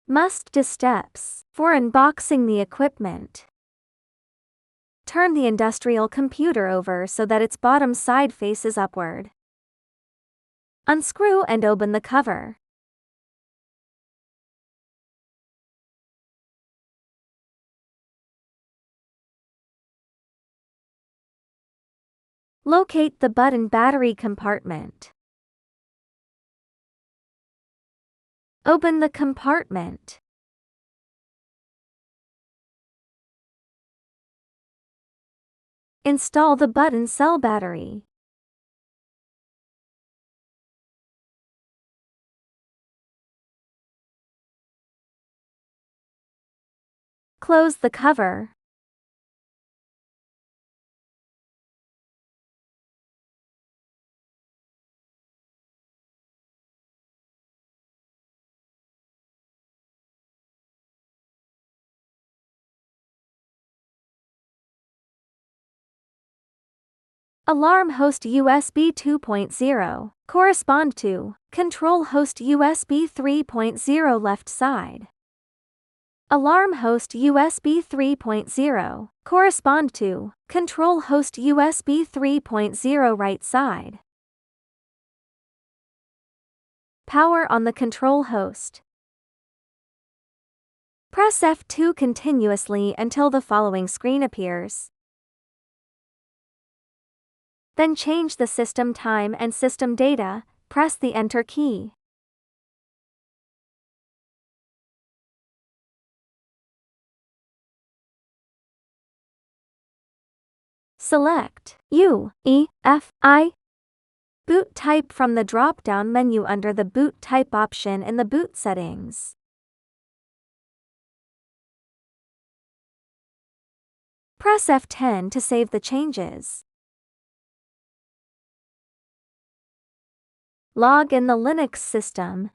Must-do steps for unboxing the equipment. Turn the industrial computer over so that its bottom side faces upward. Unscrew and open the cover. Locate the button battery compartment. Open the compartment. Install the button cell battery. Close the cover. Alarm host USB 2.0, correspond to control host USB 3.0 left side. Alarm host USB 3.0, correspond to control host USB 3.0 right side. Power on the control host. Press F2 continuously until the following screen appears. Then change the system time and system data, press the Enter key. Select UEFI boot type from the drop-down menu under the boot type option in the boot settings. Press F10 to save the changes. Log in the Linux system.